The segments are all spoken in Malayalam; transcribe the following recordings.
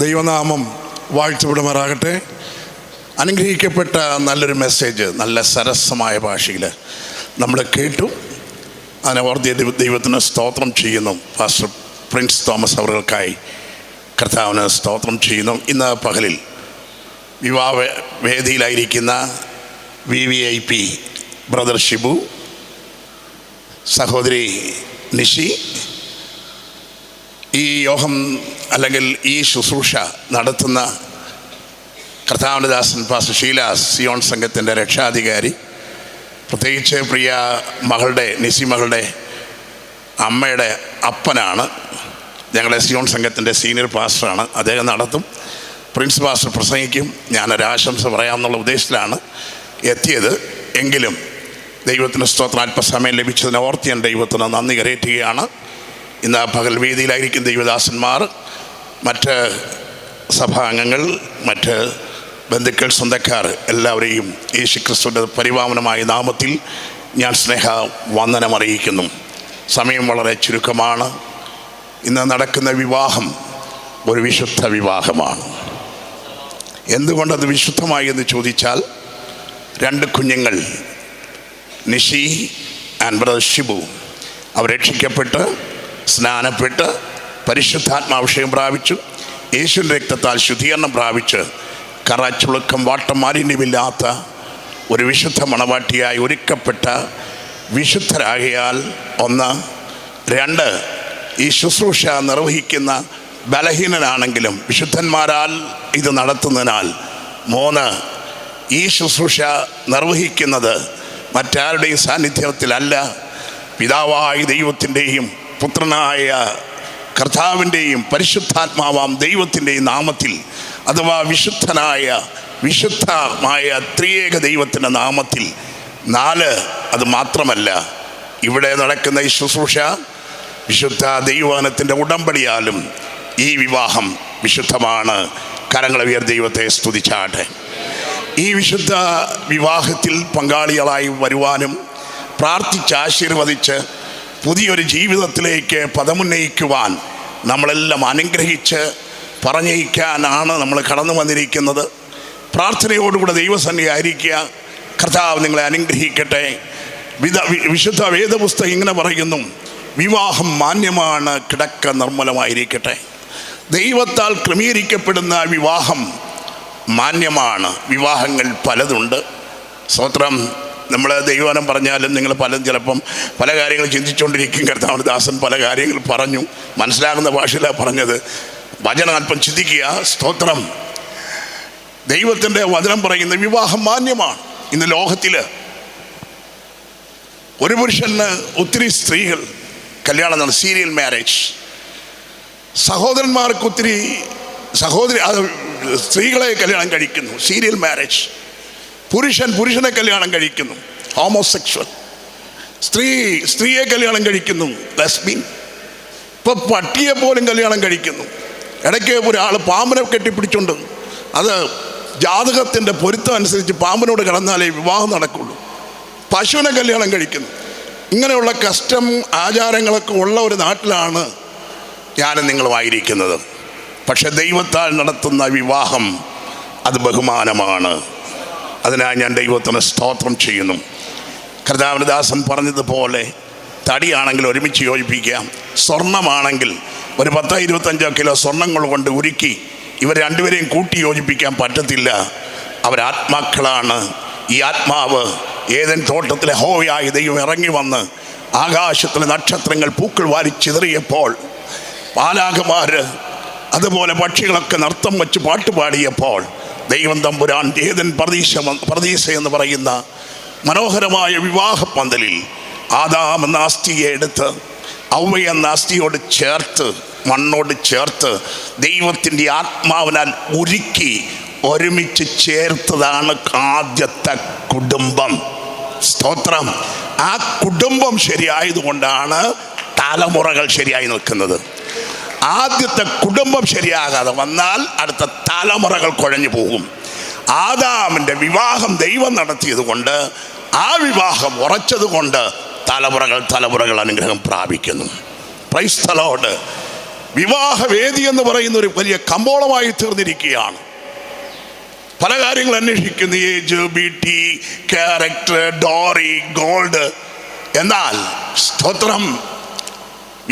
ദൈവനാമം വാഴ്ത്തപ്പെടുമാറാകട്ടെ. അനുഗ്രഹിക്കപ്പെട്ട നല്ലൊരു മെസ്സേജ് നല്ല സരസമായ ഭാഷയിൽ നമ്മൾ കേട്ടു. അതിനെ ഓർത്തിയ ദൈവത്തിന് സ്തോത്രം ചെയ്യുന്നു. പാസ്റ്റർ പ്രിൻസ് തോമസ് അവർക്കായി കർത്താവിന് സ്തോത്രം ചെയ്യുന്നു. ഇന്ന് പകലിൽ വിവാഹ വേദിയിലായിരിക്കുന്ന VVIP ബ്രദർ ഷിബു, സഹോദരി നിഷി, ഈ യോഗം അല്ലെങ്കിൽ ഈ ശുശ്രൂഷ നടത്തുന്ന കർത്താവിൻ്റെ ദാസൻ പാസ്റ്റർ ഷീല സിയോൺ സംഘത്തിൻ്റെ രക്ഷാധികാരി, പ്രത്യേകിച്ച് പ്രിയ മകളുടെ നിസി മകളുടെ അമ്മയുടെ അപ്പനാണ്, ഞങ്ങളുടെ സിയോൺ സംഘത്തിൻ്റെ സീനിയർ പാസ്റ്ററാണ്. അദ്ദേഹം നടത്തും. പ്രിൻസ് പാസ്റ്റർ പ്രസംഗിക്കും. ഞാനൊരാശംസ പറയാമെന്നുള്ള ഉദ്ദേശത്തിലാണ് എത്തിയത്. എങ്കിലും ദൈവത്തിന് സ്തോത്രം, അല്പസമയം ലഭിച്ചതിനെ ഓർത്ത് ഞാൻ ദൈവത്തിന് നന്ദി കരയറ്റുകയാണ്. ഇന്ന് പകൽ വേദിയിലായിരിക്കും ദൈവദാസന്മാർ, മറ്റ് സഭാംഗങ്ങൾ, മറ്റ് ബന്ധുക്കൾ, സ്വന്തക്കാർ എല്ലാവരെയും യേശുക്രിസ്തുവിൻ്റെ പരിപാവനമായ നാമത്തിൽ ഞാൻ സ്നേഹ വന്ദനം അറിയിക്കുന്നു. സമയം വളരെ ചുരുക്കമാണ്. ഇന്ന് നടക്കുന്ന വിവാഹം ഒരു വിശുദ്ധ വിവാഹമാണ്. എന്തുകൊണ്ടത് വിശുദ്ധമായി എന്ന് ചോദിച്ചാൽ, 2 കുഞ്ഞുങ്ങൾ നിഷി ആൻഡ് ബ്രദർ ഷിബു അവർ രക്ഷിക്കപ്പെട്ട് സ്നാനപ്പെട്ട് പരിശുദ്ധാത്മാഭിഷേകം പ്രാപിച്ചു, യേശുവിൻ്റെ രക്തത്താൽ ശുദ്ധീകരണം പ്രാപിച്ച് കറച്ചുളുക്കം വാട്ടം മാലിന്യമില്ലാത്ത ഒരു വിശുദ്ധ മണവാട്ടിയായി ഒരുക്കപ്പെട്ട വിശുദ്ധരാകിയാൽ 1. 2, ഈ ശുശ്രൂഷ നിർവഹിക്കുന്ന ബലഹീനനാണെങ്കിലും വിശുദ്ധന്മാരാൽ ഇത് നടത്തുന്നതിനാൽ. 3, ഈ ശുശ്രൂഷ നിർവഹിക്കുന്നത് മറ്റാരുടെയും സാന്നിധ്യത്തിലല്ല, പിതാവായ ദൈവത്തിൻ്റെയും പുത്രനായ കർത്താവിൻ്റെയും പരിശുദ്ധാത്മാവാം ദൈവത്തിൻ്റെയും നാമത്തിൽ, അഥവാ വിശുദ്ധമായ ത്രിയേക ദൈവത്തിൻ്റെ നാമത്തിൽ. 4, അത് മാത്രമല്ല, ഇവിടെ നടക്കുന്ന ഈ ശുശ്രൂഷ വിശുദ്ധ ദൈവവചനത്തിൻ്റെ ഉടമ്പടിയാലും ഈ വിവാഹം വിശുദ്ധമാണ്. കരങ്ങളെ ഉയർത്തി ദൈവത്തെ സ്തുതിച്ചാട്ടെ. ഈ വിശുദ്ധ വിവാഹത്തിൽ പങ്കാളികളായി വരുവാനും പ്രാർത്ഥിച്ച് ആശീർവദിച്ച് പുതിയൊരു ജീവിതത്തിലേക്ക് പദമുന്നയിക്കുവാൻ നമ്മളെല്ലാം അനുഗ്രഹിച്ച് പറഞ്ഞയക്കാനാണ് നമ്മൾ കടന്നു വന്നിരിക്കുന്നത്. പ്രാർത്ഥനയോടുകൂടെ ദൈവസന്നിധി ആയിരിക്കുക. കർത്താവ് നിങ്ങളെ അനുഗ്രഹിക്കട്ടെ. വിശുദ്ധ വേദപുസ്തകം ഇങ്ങനെ പറയുന്നു, വിവാഹം മാന്യമാണ്, കിടക്ക നിർമ്മലമായിരിക്കട്ടെ. ദൈവത്താൽ ക്രമീകരിക്കപ്പെടുന്ന വിവാഹം മാന്യമാണ്. വിവാഹങ്ങൾ പലതുണ്ട്. സ്തോത്രം. നമ്മൾ ദൈവവചനം പറഞ്ഞാലും നിങ്ങൾ പലരും ചിലപ്പം പല കാര്യങ്ങൾ ചിന്തിച്ചുകൊണ്ടിരിക്കും. കർത്താവിൻ്റെ ദാസൻ പല കാര്യങ്ങൾ പറഞ്ഞു, മനസ്സിലാകുന്ന ഭാഷയിലാണ് പറഞ്ഞത്. വചനം അല്പം ചിന്തിക്കുക. സ്തോത്രം. ദൈവത്തിൻ്റെ വചനം പറയുന്ന വിവാഹം മാന്യമാണ്. ഇന്ന് ലോകത്തിൽ ഒരു പുരുഷന് ഒത്തിരി സ്ത്രീകൾ കല്യാണം നടത്തുന്നു, സീരിയൽ മാരേജ്. സഹോദരന്മാർക്ക് ഒത്തിരി സ്ത്രീകളെ കല്യാണം കഴിക്കുന്നു, സീരിയൽ മാരേജ്. പുരുഷനെ കല്യാണം കഴിക്കുന്നു, ഹോമോസെക്ഷൽ. സ്ത്രീയെ കല്യാണം കഴിക്കുന്നു, ലെസ്ബിയൻ. ഇപ്പോൾ പട്ടിയെ പോലും കല്യാണം കഴിക്കുന്നു. ഇടയ്ക്ക് ഒരാൾ പാമ്പിനെ കെട്ടിപ്പിടിച്ചുകൊണ്ട്, അത് ജാതകത്തിൻ്റെ പൊരുത്തം അനുസരിച്ച് പാമ്പിനോട് കിടന്നാലേ വിവാഹം നടക്കുള്ളൂ. പശുവിനെ കല്യാണം കഴിക്കുന്നു. ഇങ്ങനെയുള്ള കസ്റ്റം ആചാരങ്ങളൊക്കെ ഉള്ള ഒരു നാട്ടിലാണ് ഞാനും നിങ്ങളുമായിരിക്കുന്നത്. പക്ഷെ ദൈവത്താൽ നടത്തുന്ന വിവാഹം അത് ബഹുമാനമാണ്. അതിനായി ഞാൻ ദൈവത്തിന് സ്തോത്രം ചെയ്യുന്നു. കർത്താവിൻ്റെ ദാസൻ പറഞ്ഞതുപോലെ തടിയാണെങ്കിൽ ഒരുമിച്ച് യോജിപ്പിക്കാം. സ്വർണമാണെങ്കിൽ ഒരു 10-25 കിലോ സ്വർണ്ണങ്ങൾ കൊണ്ട് ഉരുക്കി ഇവർ രണ്ടുപേരെയും കൂട്ടി യോജിപ്പിക്കാൻ പറ്റത്തില്ല. അവരാത്മാക്കളാണ്. ഈ ആത്മാവ് ഏദൻ തോട്ടത്തിലെ യഹോവയായ ദൈവം ഇറങ്ങി വന്ന് ആകാശത്തിലെ നക്ഷത്രങ്ങൾ പൂക്കൾ വാരി ചിതറിയപ്പോൾ, മാലാഖമാർ അതുപോലെ പക്ഷികളൊക്കെ നൃത്തം വെച്ച് പാട്ടുപാടിയപ്പോൾ, ദൈവം തമ്പുരാൻ ഏദൻ പർദീസ എന്ന് പറയുന്ന മനോഹരമായ വിവാഹ പന്തലിൽ ആദാം എന്ന അസ്ഥിയെ എടുത്ത് ഔവ എന്ന അസ്ഥിയോട് ചേർത്ത്, മണ്ണോട് ചേർത്ത് ദൈവത്തിൻ്റെ ആത്മാവിനാൽ ഉരുക്കി ഒരുമിച്ച് ചേർത്തതാണ് ആദ്യത്തെ കുടുംബം. സ്തോത്രം. ആ കുടുംബം ശരിയായതുകൊണ്ടാണ് തലമുറകൾ ശരിയായി നിൽക്കുന്നത്. ആദ്യത്തെ കുടുംബം ശരിയാകാതെ വന്നാൽ അടുത്ത തലമുറകൾ കുഴഞ്ഞു പോകും. ആദാമിൻ്റെ വിവാഹം ദൈവം നടത്തിയത് കൊണ്ട്, ആ വിവാഹം ഉറച്ചത് കൊണ്ട് തലമുറകൾ അനുഗ്രഹം പ്രാപിക്കുന്നു. Price the Lord. വിവാഹവേദി എന്ന് പറയുന്ന ഒരു വലിയ കമ്പോളമായി തീർന്നിരിക്കുകയാണ്. പല കാര്യങ്ങൾ അന്വേഷിക്കുന്നു, ഏജ്, ബ്യൂട്ടി, ക്യാരക്ടർ, ഡോറി, ഗോൾഡ്. എന്നാൽ സ്തോത്രം,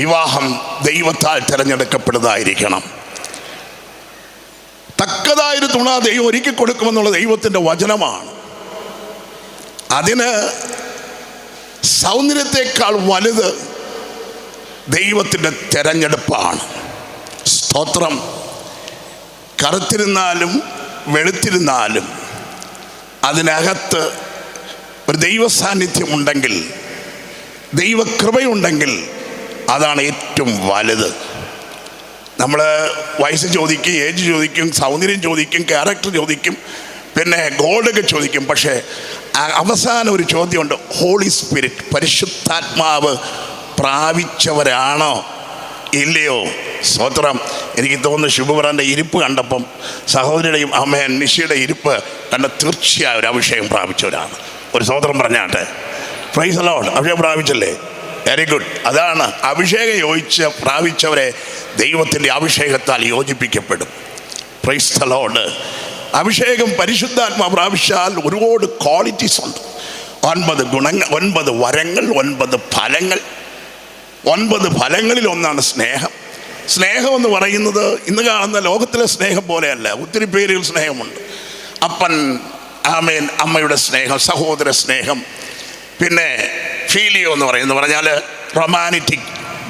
വിവാഹം ദൈവത്താൽ തിരഞ്ഞെടുക്കപ്പെടുന്നതായിരിക്കണം. തക്കതായൊരു തുണ ദൈവം ഒരുക്കി കൊടുക്കുമെന്നുള്ള ദൈവത്തിൻ്റെ വചനമാണ്. അതിന് സൗന്ദര്യത്തെക്കാൾ വലുത് ദൈവത്തിൻ്റെ തിരഞ്ഞെടുപ്പാണ്. സ്തോത്രം. കറുത്തിരുന്നാലും വെളുത്തിരുന്നാലും അതിനകത്ത് ഒരു ദൈവ സാന്നിധ്യമുണ്ടെങ്കിൽ, ദൈവകൃപയുണ്ടെങ്കിൽ അതാണ് ഏറ്റവും വലുത്. നമ്മൾ വയസ്സ് ചോദിക്കും, ഏജ് ചോദിക്കും, സൗന്ദര്യം ചോദിക്കും, ക്യാരക്ടർ ചോദിക്കും, പിന്നെ ഗോൾഡൊക്കെ ചോദിക്കും. പക്ഷേ അവസാനം ഒരു ചോദ്യമുണ്ട്, ഹോളി സ്പിരിറ്റ്, പരിശുദ്ധാത്മാവ് പ്രാപിച്ചവരാണോ ഇല്ലയോ? സ്തോത്രം. എനിക്ക് തോന്നുന്നു ശുഭബ്രൻ്റെ ഇരിപ്പ് കണ്ടപ്പം, സഹോദരിയുടെയും അമ്മയൻ നിശയുടെ ഇരിപ്പ് കണ്ട തീർച്ചയായും ഒരു അഭിഷേകം പ്രാപിച്ചവരാണ്. ഒരു സ്തോത്രം പറഞ്ഞാട്ടെ. Praise the lord. അഭിഷേകം പ്രാപിച്ചല്ലേ? Very good. അതാണ് അഭിഷേകം പ്രാപിച്ചവരെ ദൈവത്തിൻ്റെ അഭിഷേകത്താൽ യോജിപ്പിക്കപ്പെടും. Praise the lord. അഭിഷേകം പരിശുദ്ധാത്മാ പ്രാപിച്ചാൽ ഒരുപാട് ക്വാളിറ്റീസ് ഉണ്ട്. 9 ഗുണങ്ങൾ, 9 വരങ്ങൾ, 9 ഫലങ്ങൾ. 9 ഫലങ്ങളിൽ ഒന്നാണ് സ്നേഹം. സ്നേഹം എന്ന് പറയുന്നത് ഇന്ന് കാണുന്ന ലോകത്തിലെ സ്നേഹം പോലെയല്ല. ഒത്തിരി പേരുകൾ സ്നേഹമുണ്ട്. അപ്പൻ, ആമേൻ, അമ്മയുടെ സ്നേഹം, സഹോദര സ്നേഹം, പിന്നെ ഫീലിയോ എന്ന് പറഞ്ഞാൽ romantic,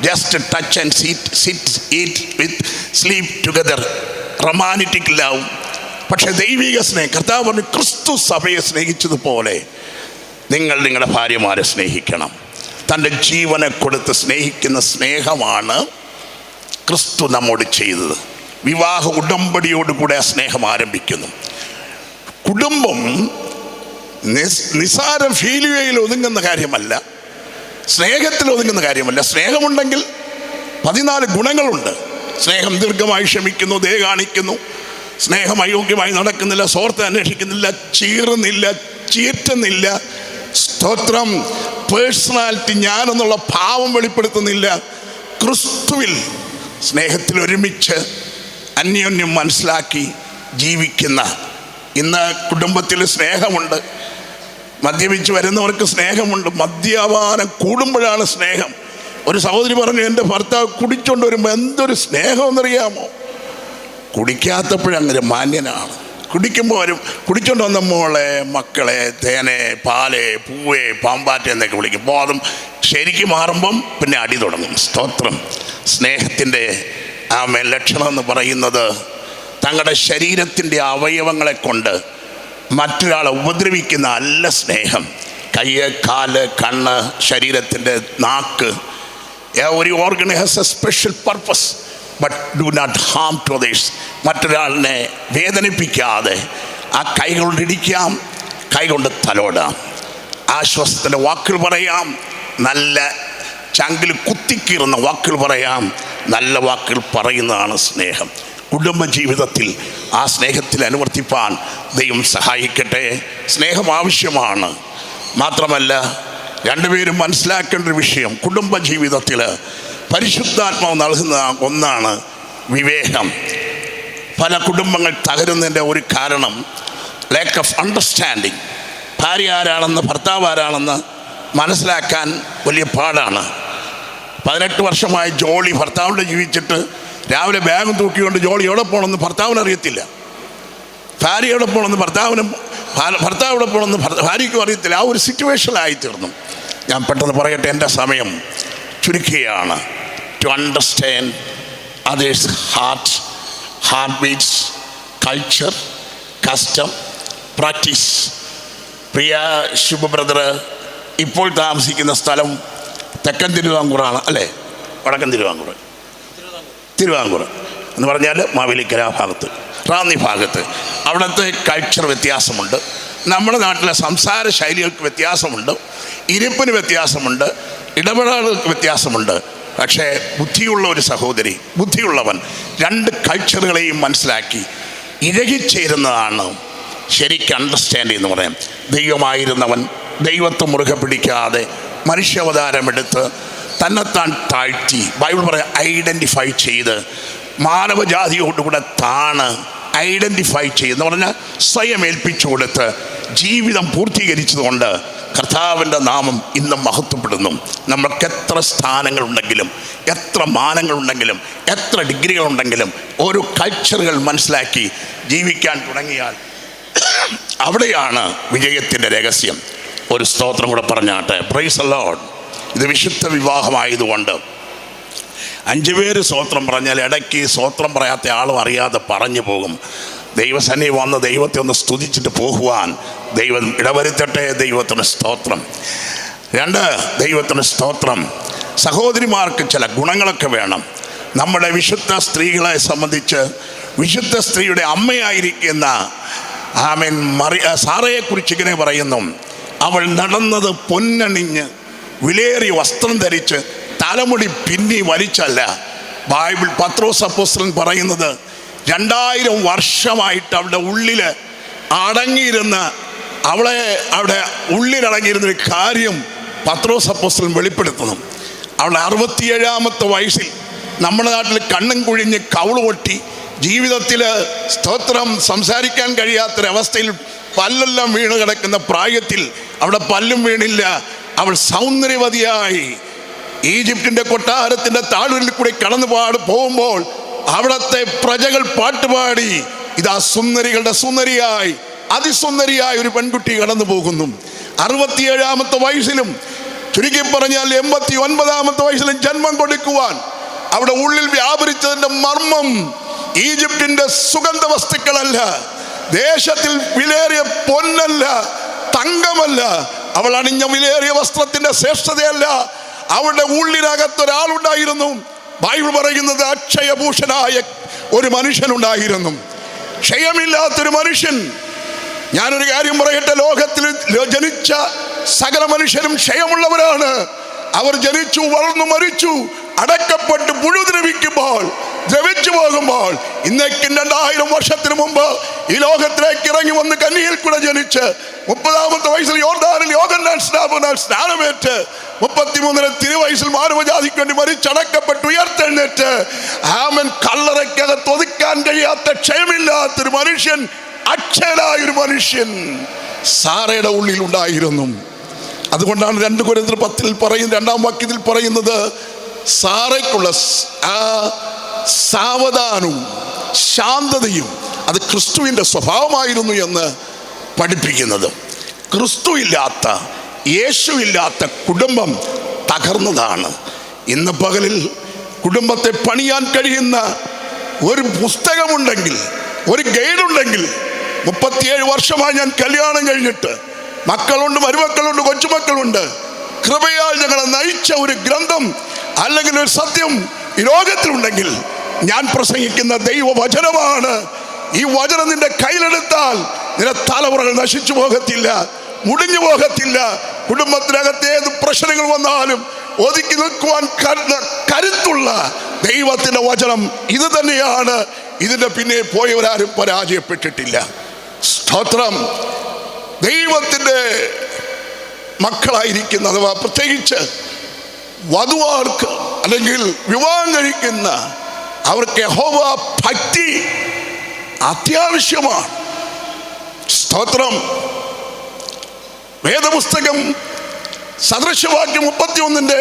just touch and sit eat with sleep together, romantic love. പക്ഷെ ദൈവിക സ്നേഹം, കർത്താവ് പറഞ്ഞു ക്രിസ്തു സഭയെ സ്നേഹിച്ചതുപോലെ നിങ്ങൾ നിങ്ങളുടെ ഭാര്യമാരെ സ്നേഹിക്കണം. തൻ്റെ ജീവനെ കൊടുത്ത് സ്നേഹിക്കുന്ന സ്നേഹമാണ് ക്രിസ്തു നമ്മോട് ചെയ്തത്. വിവാഹ ഉടമ്പടിയോടുകൂടെ ആ സ്നേഹം ആരംഭിക്കുന്നു. കുടുംബം നിസാരം ഫീലിയയിൽ ഒതുങ്ങുന്ന കാര്യമല്ല, സ്നേഹത്തിൽ ഒതുങ്ങുന്ന കാര്യമല്ല. സ്നേഹമുണ്ടെങ്കിൽ 14 ഗുണങ്ങളുണ്ട്. സ്നേഹം ദീർഘമായി ക്ഷമിക്കുന്നു, ദയ കാണിക്കുന്നു, സ്നേഹം അയോഗ്യമായി നടക്കുന്നില്ല, സ്വാർത്ഥ അന്വേഷിക്കുന്നില്ല, ചീറുന്നില്ല, ചീറ്റുന്നില്ല. സ്തോത്രം. പേഴ്സണാലിറ്റി, ഞാനെന്നുള്ള ഭാവം വെളിപ്പെടുത്തുന്നില്ല. ക്രിസ്തുവിൽ സ്നേഹത്തിൽ ഒരുമിച്ച് അന്യോന്യം മനസ്സിലാക്കി ജീവിക്കുന്ന. ഇന്ന് കുടുംബത്തിൽ സ്നേഹമുണ്ട്, മദ്യപിച്ച് വരുന്നവർക്ക് സ്നേഹമുണ്ട്, മദ്യപാനം കൂടുമ്പോഴാണ് സ്നേഹം. ഒരു സഹോദരി പറഞ്ഞു, എൻ്റെ ഭർത്താവ് കുടിച്ചോണ്ട് വരുമ്പോൾ എന്തൊരു സ്നേഹമെന്നറിയാമോ? കുടിക്കാത്തപ്പോഴങ്ങനെ മാന്യനാണ്, കുടിക്കുമ്പോൾ വരും. കുടിച്ചോണ്ട് വന്ന മോളെ, മക്കളെ, തേനെ, പാലെ, പൂവേ, പാമ്പാറ്റ എന്നൊക്കെ വിളിക്കും. ബോധം ശരിക്കും മാറുമ്പം പിന്നെ അടി തുടങ്ങും. സ്തോത്രം. സ്നേഹത്തിൻ്റെ ലക്ഷണം എന്ന് പറയുന്നത് തങ്ങളുടെ ശരീരത്തിൻ്റെ അവയവങ്ങളെ കൊണ്ട് മറ്റൊരാളെ ഉപദ്രവിക്കുന്ന അല്ല സ്നേഹം. കയ്യ്, കാല്, കണ്ണ്, ശരീരത്തിൻ്റെ നാക്ക്, ഒരു organ has a special purpose, but do not harm to others. മറ്റൊരാളിനെ വേദനിപ്പിക്കാതെ ആ കൈ കൊണ്ടിടിക്കാം, കൈ കൊണ്ട് തലോടാം, ആശ്വാസത്തിൻ്റെ വാക്കുകൾ പറയാം, നല്ല ചങ്കിൽ കുത്തിക്കീറുന്ന വാക്കുകൾ പറയാം, നല്ല വാക്കുകൾ പറയുന്നതാണ് സ്നേഹം. കുടുംബജീവിതത്തിൽ ആ സ്നേഹത്തിൽ അനുവർത്തിപ്പാൻ ദൈവം സഹായിക്കട്ടെ. സ്നേഹം ആവശ്യമാണ്. മാത്രമല്ല, രണ്ടുപേരും മനസ്സിലാക്കേണ്ട ഒരു വിഷയം, കുടുംബജീവിതത്തിൽ പരിശുദ്ധാത്മാവ് നൽകുന്ന ഒന്നാണ് വിവേകം. പല കുടുംബങ്ങൾ തകരുന്നതിൻ്റെ ഒരു കാരണം ലാക്ക് ഓഫ് അണ്ടർസ്റ്റാൻഡിങ്. ഭാര്യ ആരാണെന്ന്, ഭർത്താവ് ആരാണെന്ന് മനസ്സിലാക്കാൻ വലിയ പാടാണ്. 18 വർഷമായി ജോളി ഭർത്താവിൻ്റെ ജീവിച്ചിട്ട് രാവിലെ ബാഗും തൂക്കിക്കൊണ്ട് ജോളി എവിടെ പോകണമെന്ന് ഭർത്താവിന് അറിയത്തില്ല, ഭാര്യ എവിടെ പോകണമെന്ന് ഭർത്താവ് എവിടെ പോകണമെന്ന് ഭാര്യയ്ക്കും അറിയത്തില്ല. ആ ഒരു സിറ്റുവേഷനിലായി തീർന്നു. ഞാൻ പെട്ടെന്ന് പറയട്ടെ, എൻ്റെ സമയം ചുരുക്കുകയാണ്. To understand others heart beats, culture, custom, practice. പ്രിയ ശുഭ ബ്രദർ ഇപ്പോൾ താമസിക്കുന്ന സ്ഥലം തെക്കൻ തിരുവിതാംകൂറാണ് അല്ലേ? വടക്കൻ തിരുവിതാംകൂർ എന്ന് പറഞ്ഞാൽ മാവേലിക്കര ഭാഗത്ത്, റാന്നി ഭാഗത്ത്. അവിടുത്തെ കൾച്ചർ വ്യത്യാസമുണ്ട്, നമ്മുടെ നാട്ടിലെ സംസാര ശൈലികൾക്ക് വ്യത്യാസമുണ്ട്, ഇരിപ്പിന് വ്യത്യാസമുണ്ട്, ഇടപെടലുകൾക്ക് വ്യത്യാസമുണ്ട്. പക്ഷേ ബുദ്ധിയുള്ള ഒരു സഹോദരി, ബുദ്ധിയുള്ളവൻ 2 കൾച്ചറുകളെയും മനസ്സിലാക്കി ഇഴകിച്ചേരുന്നതാണ് ശരിക്കും അണ്ടർസ്റ്റാൻഡ് എന്ന് പറയാം. ദൈവമായിരുന്നവൻ ദൈവത്തെ മുറുകെ പിടിക്കാതെ മനുഷ്യാവതാരമെടുത്ത് തന്നെത്താൻ താഴ്ത്തി. ബൈബിൾ പറയാം ഐഡൻറ്റിഫൈ ചെയ്ത് മാനവജാതിയോടുകൂടെ ഐഡൻറ്റിഫൈ ചെയ്യുന്ന പറഞ്ഞാൽ സ്വയം ഏൽപ്പിച്ചു കൊടുത്ത് ജീവിതം പൂർത്തീകരിച്ചതുകൊണ്ട് കർത്താവിൻ്റെ നാമം ഇന്നും മഹത്വപ്പെടുന്നു. നമ്മൾക്ക് എത്ര സ്ഥാനങ്ങളുണ്ടെങ്കിലും, എത്ര മാനങ്ങളുണ്ടെങ്കിലും, എത്ര ഡിഗ്രികളുണ്ടെങ്കിലും, ഓരോ കൾച്ചറുകൾ മനസ്സിലാക്കി ജീവിക്കാൻ തുടങ്ങിയാൽ അവിടെയാണ് വിജയത്തിൻ്റെ രഹസ്യം. ഒരു സ്തോത്രം കൂടെ പറഞ്ഞാട്ടെ. Praise the Lord. ഇത് വിശുദ്ധ വിവാഹമായതുകൊണ്ട് 5 പേര് സ്തോത്രം പറഞ്ഞാൽ ഇടയ്ക്ക് സ്തോത്രം പറയാത്ത ആളും അറിയാതെ പറഞ്ഞു പോകും. ദൈവസന്നിധി വന്ന് ദൈവത്തെ ഒന്ന് സ്തുതിച്ചിട്ട് പോകുവാൻ ദൈവം ഇടവരുത്തട്ടെ. ദൈവത്തിന് സ്തോത്രം. 2, ദൈവത്തിന് സ്തോത്രം. സഹോദരിമാർക്ക് ചില ഗുണങ്ങളൊക്കെ വേണം. നമ്മുടെ വിശുദ്ധ സ്ത്രീകളെ സംബന്ധിച്ച് വിശുദ്ധ സ്ത്രീയുടെ അമ്മയായിരിക്കുന്ന സാറയെക്കുറിച്ച് ഇങ്ങനെ പറയുന്നു, അവൾ നടന്നത് പൊന്നണിഞ്ഞ് വിലയേറിയ വസ്ത്രം ധരിച്ച് തലമുടി പിന്നി വലിച്ചല്ല. ബൈബിൾ പത്രോസ് അപ്പോസ്തലൻ പറയുന്നത് 2000 വർഷമായിട്ട് അവളുടെ ഉള്ളിൽ അടങ്ങിയിരുന്ന അവിടെ ഉള്ളിലടങ്ങിയിരുന്നൊരു കാര്യം പത്രോസ് അപ്പോസ്തലൻ വെളിപ്പെടുത്തുന്നു. അവളുടെ 67-ാമത്തെ വയസ്സിൽ നമ്മുടെ നാട്ടിൽ കണ്ണും കുഴിഞ്ഞ് കവിള് പൊട്ടി ജീവിതത്തിൽ സ്തോത്രം സംസാരിക്കാൻ കഴിയാത്തൊരവസ്ഥയിൽ പല്ലെല്ലാം വീണ് കിടക്കുന്ന പ്രായത്തിൽ അവിടെ പല്ലും വീണില്ല. അവൾ സൗന്ദര്യവതിയായി ഈജിപ്തിൻ്റെ കൊട്ടാരത്തിൻ്റെ താഴ്വരയിൽ കൂടി കടന്നു പോകുമ്പോൾ അവിടത്തെ പ്രജകൾ പാട്ടുപാടി, ഇതാ സുന്ദരികളുടെ സുന്ദരിയായി അതിസുന്ദരിയായ ഒരു പെൺകുട്ടി കടന്നു പോകുന്നു. 67-ാമത്തെ വയസ്സിലും ചുരുക്കി പറഞ്ഞാൽ 89-ാമത്തെ വയസ്സിലും ജന്മം കൊടുക്കുവാൻ അവിടെ ഉള്ളിൽ വ്യാപരിച്ചതിൻ്റെ മർമ്മം ഈജിപ്തിൻ്റെ സുഗന്ധ വസ്തുക്കളല്ല, ദേശത്തിൽ വിലയേറിയ പൊന്നല്ല, തങ്കമല്ല, അവൾ അണിഞ്ഞ വിലയേറിയ വസ്ത്രത്തിൻ്റെ ശ്രേഷ്ഠതയല്ല, അവളുടെ ഉള്ളിനകത്തൊരാളുണ്ടായിരുന്നു. ബൈബിൾ പറയുന്നത് അക്ഷയഭൂഷനായ ഒരു മനുഷ്യനുണ്ടായിരുന്നു, ക്ഷയമില്ലാത്തൊരു മനുഷ്യൻ. ഞാനൊരു കാര്യം പറയട്ടെ, ലോകത്തിൽ ജനിച്ച സകല മനുഷ്യരും ക്ഷയമുള്ളവരാണ്. അവർ ജനിച്ചു, വളർന്നു, മരിച്ചു, അടക്കപ്പെട്ട് ദ്രവിച്ചു പോകുമ്പോൾ ഇന്നേക്കും 2000 വർഷത്തിന് മുമ്പ് ഈ ലോകത്തിലേക്ക് ഇറങ്ങി വന്ന് കന്യകയിൽ കൂടെ ജനിച്ച് 30-ാമത്തെ വയസ്സിൽ യോർദാനിൽ യോഹന്നാൻ സ്നാനമേറ്റ് 33 തിരുവയസ്സിൽ മാനവജാതിക്ക് വേണ്ടി മരിച്ചടക്കപ്പെട്ട് ഉയർത്തെഴുന്നേറ്റ് കല്ലറയ്ക്കകത്ത് ഒതുക്കാൻ കഴിയാത്ത ക്ഷയമില്ലാത്തൊരു മനുഷ്യൻ, അക്ഷയനായൊരു മനുഷ്യൻ സാറയുടെ ഉള്ളിൽ ഉണ്ടായിരുന്നു. അതുകൊണ്ടാണ് 2 കൊരിന്ത്യർ 10 പറയുന്ന 2-ാം വാക്യത്തിൽ പറയുന്നത്, സാറയ്ക്കുള്ള ആ സാവധാനവും ശാന്തതയും അത് ക്രിസ്തുവിൻ്റെ സ്വഭാവമായിരുന്നു എന്ന് പഠിപ്പിക്കുന്നത്. ക്രിസ്തു ഇല്ലാത്ത, യേശുവില്ലാത്ത കുടുംബം തകർന്നതാണ്. ഇന്ന് പകലിൽ കുടുംബത്തെ പണിയാൻ കഴിയുന്ന ഒരു പുസ്തകമുണ്ടെങ്കിൽ, ഒരു ഗൈഡുണ്ടെങ്കിൽ, 37 വർഷമായി ഞാൻ കല്യാണം കഴിഞ്ഞിട്ട് മക്കളുണ്ട്, മരുമക്കളുണ്ട്, കൊച്ചുമക്കളുണ്ട്, കൃപയാൽ ഞങ്ങളെ നയിച്ച ഒരു ഗ്രന്ഥം അല്ലെങ്കിൽ ഒരു സത്യം ഈ ലോകത്തിലുണ്ടെങ്കിൽ ഞാൻ പ്രസംഗിക്കുന്ന ദൈവവചനമാണ്. ഈ വചനം നിന്റെ കയ്യിലെടുത്താൽ നിന്റെ തലമുറകൾ നശിച്ചു പോകത്തില്ല, മുടിഞ്ഞു പോകത്തില്ല. കുടുംബത്തിനകത്ത് ഏത് പ്രശ്നങ്ങൾ വന്നാലും ഒതുക്കി നിൽക്കുവാൻ കരുത്തുള്ള ദൈവത്തിൻ്റെ വചനം ഇത് തന്നെയാണ്. ഇതിൻ്റെ പിന്നെ പോയവരാരും പരാജയപ്പെട്ടിട്ടില്ല. സ്തോത്രം. ദൈവത്തിൻ്റെ മക്കളായിരിക്കുന്ന, അഥവാ പ്രത്യേകിച്ച് വധുവാർക്ക് അല്ലെങ്കിൽ വിവാഹം കഴിക്കുന്ന അവർക്ക് യഹോവ ഭക്തി അത്യാവശ്യമാണ്. സ്തോത്രം. വേദപുസ്തകം സദൃശവാക്യം 31-ന്റെ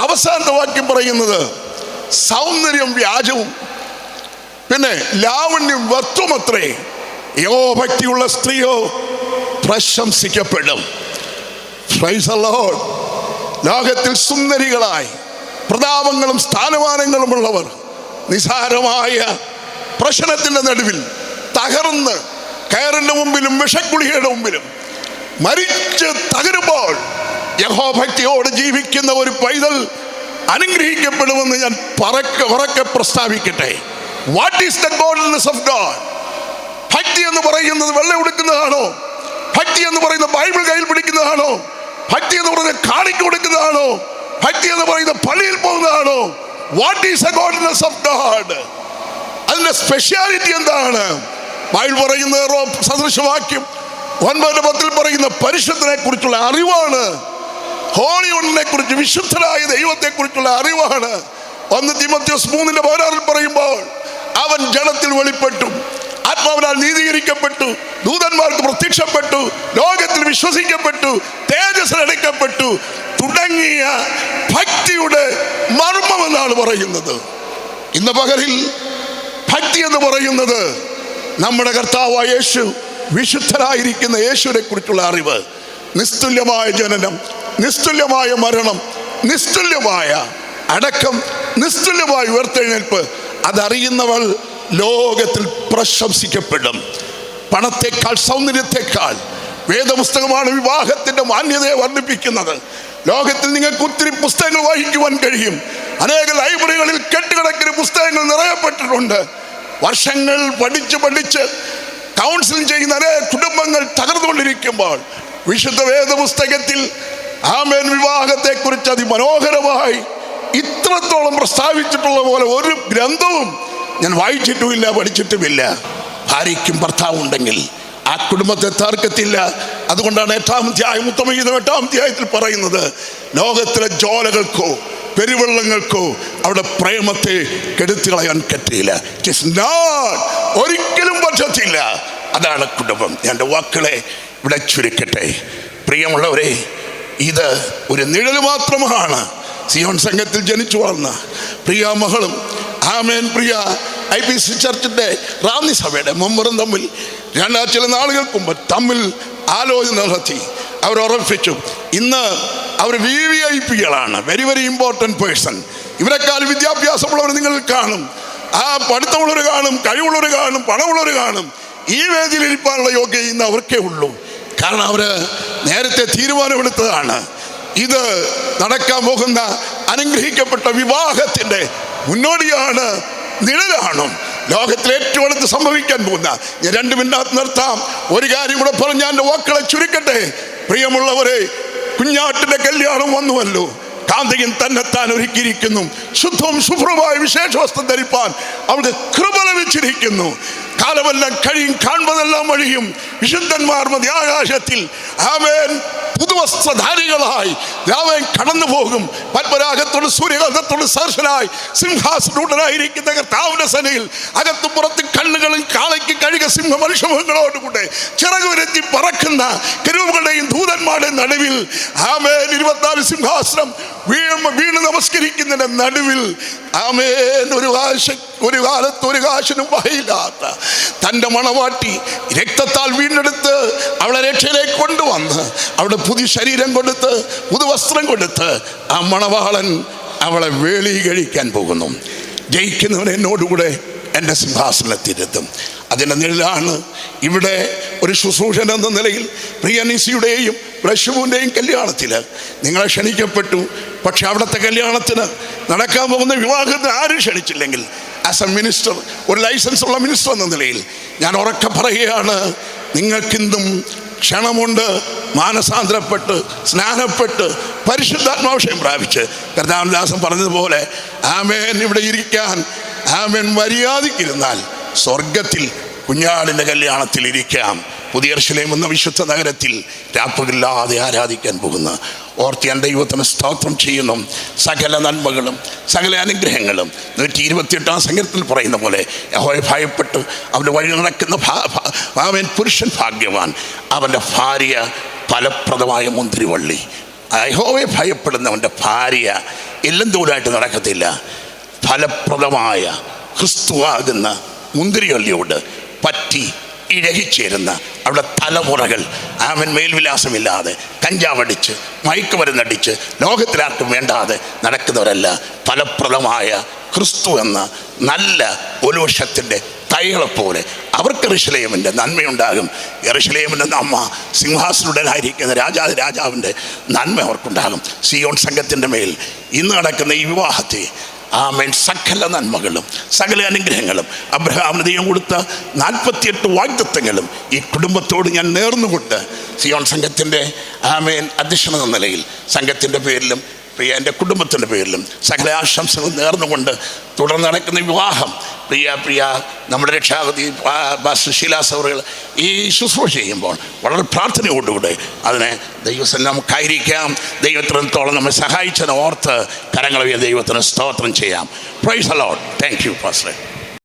അവസാനത്തെ വാക്യം പറയുന്നത്, സൗന്ദര്യം വ്യാജവും പിന്നെ ലാവണ്യം വ്യർത്ഥമത്രേ, യഹോവഭക്തിയുള്ള സ്ത്രീയോ പ്രശംസിക്കപ്പെടും. Praise the lord. ലോകത്തിൽ സുന്ദരികളായി പ്രതാപങ്ങളും സ്ഥാനമാനങ്ങളും ഉള്ളവർ നിസാരമായ പ്രശ്നത്തിൻ്റെ നടുവിൽ തകർന്ന് കയറിൻ്റെ മുമ്പിലും വിഷക്കുളിയുടെ മുമ്പിലും മരിച്ച് തകരുമ്പോൾ യഹോഭക്തിയോട് ജീവിക്കുന്ന ഒരു പൈതൽ അനുഗ്രഹിക്കപ്പെടുമെന്ന് ഞാൻ ഉറക്കെ പ്രസ്താവിക്കട്ടെ. What is the goodness of God? ഭക്തി എന്ന് പറയുന്നത് വെള്ളം ഉടുക്കുന്നതാണോ? ഭക്തി എന്ന് പറയുന്നത് ബൈബിൾ കയ്യിൽ പിടിക്കുന്നതാണോ? ഭക്തി എന്ന് പറയുന്നത് കാണിക്ക കൊടുക്കുന്നതാണോ? ഭക്തി എന്ന് പറയുന്നത് പള്ളിയിൽ പോകുന്നതാണോ? What is the goodness of God? അതിന്റെ സ്പെഷ്യാലിറ്റി എന്താണ്? ബൈബിൾ പറയുന്നത് സദൃശവാക്യം 9:10 പറയുന്ന പരിശുദ്ധനെ കുറിച്ചുള്ള അറിവാണ്. ഹോളി വണ്ണിനെ കുറിച്ച്, വിശുദ്ധരായ ദൈവത്തെക്കുറിച്ചുള്ള അറിവാണ്. 1 തീമോഥെയോസ് 3:16 പറയുമ്പോൾ അവൻ ജഡത്തിൽ വെളിപ്പെട്ടു, ആത്മാവിനാൽ നീതീകരിക്കപ്പെട്ടു, ദൂതന്മാർക്ക് പ്രത്യക്ഷപ്പെട്ടു, ലോകത്തിൽ വിശ്വസിക്കപ്പെട്ടു, തേജസ്സിലെടുക്കപ്പെട്ടു തുടങ്ങിയ ഭക്തിയുടെ മർമ്മമെന്നാണ് പറയുന്നത്. ഇന്ന് പകലിൽ ഭക്തി എന്ന് പറയുന്നത് നമ്മുടെ കർത്താവായ യേശു, വിശുദ്ധരായിരിക്കുന്ന യേശുവിനെ കുറിച്ചുള്ള അറിവ്, നിസ്തുല്യമായ ജനനം, നിസ്തുല്യമായ മരണം, നിസ്തുല്യമായ അടക്കം, നിസ്തുല്യമായ ഉയർത്തെഴുന്നേൽപ്പ്, അതറിയുന്നവൾ ലോകത്തിൽ പ്രശംസിക്കപ്പെടും. പണത്തെക്കാൾ സൗന്ദര്യത്തെക്കാൾ വേദപുസ്തകമാണ് വിവാഹത്തിന്റെ മാന്യതയെ വർദ്ധിപ്പിക്കുന്നത്. ലോകത്തിൽ നിങ്ങൾക്ക് ഒത്തിരി പുസ്തകങ്ങൾ വായിക്കുവാൻ കഴിയും. അനേക ലൈബ്രറികളിൽ കെട്ടുകണക്കിന് പുസ്തകങ്ങൾ നിറയപ്പെട്ടിട്ടുണ്ട്. വർഷങ്ങൾ പഠിച്ച് കൗൺസിലിംഗ് ചെയ്യുന്ന അനേക കുടുംബങ്ങൾ തകർന്നുകൊണ്ടിരിക്കുമ്പോൾ വിശുദ്ധ വേദപുസ്തകത്തിൽ ആമേൻ വിവാഹത്തെക്കുറിച്ച് അതിമനോഹരമായി ഇത്രത്തോളം പ്രസ്താവിച്ചിട്ടുള്ള പോലെ ഒരു ഗ്രന്ഥവും ഞാൻ വായിച്ചിട്ടുമില്ല, പഠിച്ചിട്ടുമില്ല. ഭാര്യയ്ക്കും ഭർത്താവും ഉണ്ടെങ്കിൽ ആ കുടുംബത്തെ തർക്കത്തില്ല. അതുകൊണ്ടാണ് 8-ാം അധ്യായം, ഉത്തമഗീതം 8-ാം അധ്യായത്തിൽ പറയുന്നത്, ലോകത്തിലെ ജ്വാലകൾക്കോ പെരുവെള്ളങ്ങൾക്കോ അവിടെ പ്രേമത്തെ കെടുത്തി കളയാൻ പറ്റില്ല. ഒരിക്കലും പറ്റത്തില്ല. അതാണ് കുടുംബം. എൻ്റെ വാക്കുകളെ ഇവിടെ ചുരുക്കട്ടെ. പ്രിയമുള്ളവരെ, ഇത് ഒരു നിഴൽ മാത്രമാണ്. സിയോൺ സംഘത്തിൽ ജനിച്ചു വളർന്ന പ്രിയ മകളും ആമേൻ പ്രിയ IPC ചർച്ചിൻ്റെ റാന്നി സഭയുടെ മെമ്പറും തമ്മിൽ ചില നാളുകൾക്ക് മുമ്പ് തമ്മിൽ ആലോചന നടത്തി. അവർ ഉറപ്പിച്ചു. ഇന്ന് അവർ VVIPകളാണ്, വെരി വെരി ഇമ്പോർട്ടൻറ്റ് പേഴ്സൺ. ഇവരെക്കാൾ വിദ്യാഭ്യാസമുള്ളവർ നിങ്ങൾ കാണും, ആ പഠിത്തമുള്ളവർ കാണും, കഴിവുള്ളവർ കാണും, പണമുള്ളവർ കാണും. ഈ വേദിയിൽ ഇരിക്കാനുള്ള യോഗ്യത ഇന്ന് അവർക്കേ ഉള്ളൂ. കാരണം അവർ നേരത്തെ തീരുമാനമെടുത്തതാണ്. ഇത് നടക്കാൻ പോകുന്ന അനുഗ്രഹിക്കപ്പെട്ട വിവാഹത്തിൻ്റെ മുന്നോടിയാണ്, നിഴലാണ്. ലോകത്തിൽ ഏറ്റവും അടുത്ത് സംഭവിക്കാൻ പോകുന്ന, ഞാൻ 2 മിനിറ്റ് നിർത്താം, ഒരു കാര്യം കൂടെ പറഞ്ഞ് എൻ്റെ വാക്കുകളെ ചുരുക്കട്ടെ. പ്രിയമുള്ളവരെ, കുഞ്ഞാട്ടിൻ്റെ കല്യാണം വന്നുവല്ലോ. കാന്തകൻ തന്നെത്താൻ ഒരുക്കിയിരിക്കുന്നു. ശുദ്ധവും ശുഭ്രവുമായ വിശേഷ വസ്ത്രം ധരിപ്പാൻ അവൾക്ക് കൃപ ലഭിച്ചിരിക്കുന്നു. കാലമെല്ലാം കഴിയും, കാണുന്നതെല്ലാം വഴിയും. വിശുദ്ധന്മാർ മതി ആകാശത്തിൽ ആമേൻ പുതുവസ്ത്രധാരികളായി രാമൻ കടന്നു പോകും. പത്മരാഗത്തോട് സൂര്യകാന്തത്തോട് സർശനായി സിംഹാസനൂഢനായിരിക്കുന്ന കർത്താവിന്റെ സനയിൽ അകത്തും പുറത്തും കണ്ണുകളും കാളയ്ക്ക് കഴുക സിംഹ മനുഷ്യമുഖങ്ങളോടുകൂടെ ചിറകുരത്തി പറക്കുന്ന കെരൂബുകളുടെയും ദൂതന്മാരുടെയും നടുവിൽ ആമേൻ 24 സിംഹാസനം വീണ് നമസ്കരിക്കുന്നതിന്റെ നടുവിൽ ആമേൻ ഒരു കാലത്ത് ഒരു കാശിനും വകയില്ലാത്ത തൻ്റെ മണവാട്ടി രക്തത്താൽ വീണ്ടെടുത്ത് അവളെ രക്ഷയിലേക്ക് കൊണ്ടുവന്ന് അവിടെ പുതിയ ശരീരം കൊടുത്ത് പുതുവസ്ത്രം കൊടുത്ത് ആ മണവാളൻ അവളെ വേളി കഴിക്കാൻ പോകുന്നു. ജയിക്കുന്നവൻ എന്നോടുകൂടെ എൻ്റെ സിംഹാസനത്തിലെത്തും. അതിൻ്റെ നിഴലാണ് ഇവിടെ ഒരു ശുശ്രൂഷൻ എന്ന നിലയിൽ പ്രിയനീസിയുടെയും ബ്രഷുവിൻ്റെയും കല്യാണത്തിൽ നിങ്ങളെ ക്ഷണിക്കപ്പെട്ടു. പക്ഷെ അവിടുത്തെ കല്യാണത്തിന് നടക്കാൻ പോകുന്ന വിവാഹത്തിന് ആരും ക്ഷണിച്ചില്ലെങ്കിൽ ആസ് എ മിനിസ്റ്റർ, ഒരു ലൈസൻസ് ഉള്ള മിനിസ്റ്റർ എന്ന നിലയിൽ ഞാൻ ഉറക്കെ പറയുകയാണ്, നിങ്ങൾക്കിന്നും ക്ഷണമുണ്ട്. മാനസാന്തരപ്പെട്ട് സ്നാനപ്പെട്ട് പരിശുദ്ധാത്മാഭിഷേകം പ്രാപിച്ച് കർത്താവദാസൻ പറഞ്ഞതുപോലെ ആമേൻ ഇവിടെ ഇരിക്കാൻ ആമേൻ മര്യാദയ്ക്കിരുന്നാൽ സ്വർഗത്തിൽ കുഞ്ഞാടിൻ്റെ കല്യാണത്തിൽ ഇരിക്കാം. പുതിയ യെരൂശലേം എന്ന വിശുദ്ധ നഗരത്തിൽ രാപ്പകലില്ലാതെ ആരാധിക്കാൻ പോകുന്ന ഓർത്ത് ഞാൻ ദൈവത്തിന് സ്തോത്രം ചെയ്യുന്നു. സകല നന്മകളും സകല അനുഗ്രഹങ്ങളും 128-ാം സങ്കീർത്തനത്തിൽ പറയുന്ന പോലെ യഹോവയെ ഭയപ്പെട്ട് അവൻ്റെ വഴി നടക്കുന്ന അവൻ പുരുഷൻ ഭാഗ്യവാൻ, അവൻ്റെ ഭാര്യ ഫലപ്രദമായ മുന്തിരിവള്ളി. യഹോവയെ ഭയപ്പെടുന്നവൻ്റെ ഭാര്യ എല്ലാം ദൂരമായിട്ട് നടക്കത്തില്ല. ഫലപ്രദമായ ക്രിസ്തുവാകുന്ന മുന്തിരിവള്ളിയോട് പറ്റി ഇഴകിച്ചേരുന്ന അവിടെ തലമുറകൾ അവൻ മേൽവിലാസമില്ലാതെ കഞ്ചാവടിച്ച് മയക്കുമരുന്നടിച്ച് ലോകത്തിലാർക്കും വേണ്ടാതെ നടക്കുന്നവരല്ല. ഫലപ്രദമായ ക്രിസ്തു എന്ന നല്ല ഒലുവൃക്ഷത്തിൻ്റെ തൈകളെപ്പോലെ അവർക്ക് യെരൂശലേമിൻ്റെ നന്മയുണ്ടാകും. യെരൂശലേമിൻ്റെ അമ്മ സിംഹാസനുടനായിരിക്കുന്ന രാജാവിൻ്റെ നന്മ അവർക്കുണ്ടാകും. സിയോൺ സംഘത്തിൻ്റെ മേൽ ഇന്ന് നടക്കുന്ന ഈ വിവാഹത്തെ ആമേൻ സകല നന്മകളും സകല അനുഗ്രഹങ്ങളും അബ്രഹാമിന് ദൈവം കൊടുത്ത 48 വാഗ്ദത്തങ്ങളും ഈ കുടുംബത്തോട് ഞാൻ നേർന്നുകൊണ്ട് സിയോൺ സംഘത്തിൻ്റെ ആമേൻ അധ്യക്ഷൻ എന്ന നിലയിൽ സംഘത്തിൻ്റെ പേരിലും പ്രിയ എൻ്റെ കുടുംബത്തിൻ്റെ പേരിലും സകല ആശംസകൾ നേർന്നുകൊണ്ട് തുടർന്ന് നടക്കുന്ന വിവാഹം പ്രിയ നമ്മുടെ രക്ഷാഗതി സുശീലാസ് അവറുകൾ ഈ ശുശ്രൂഷ ചെയ്യുമ്പോൾ വളരെ പ്രാർത്ഥനയോടുകൂടെ അതിനെ ദൈവത്തിൽ നമുക്കായിരിക്കാം. ദൈവത്തിനത്തോളം നമ്മെ സഹായിച്ചതിനെ ഓർത്ത് കരങ്ങൾ ദൈവത്തിന് സ്തോത്രം ചെയ്യാം. Price the Lord. Thank you pastor.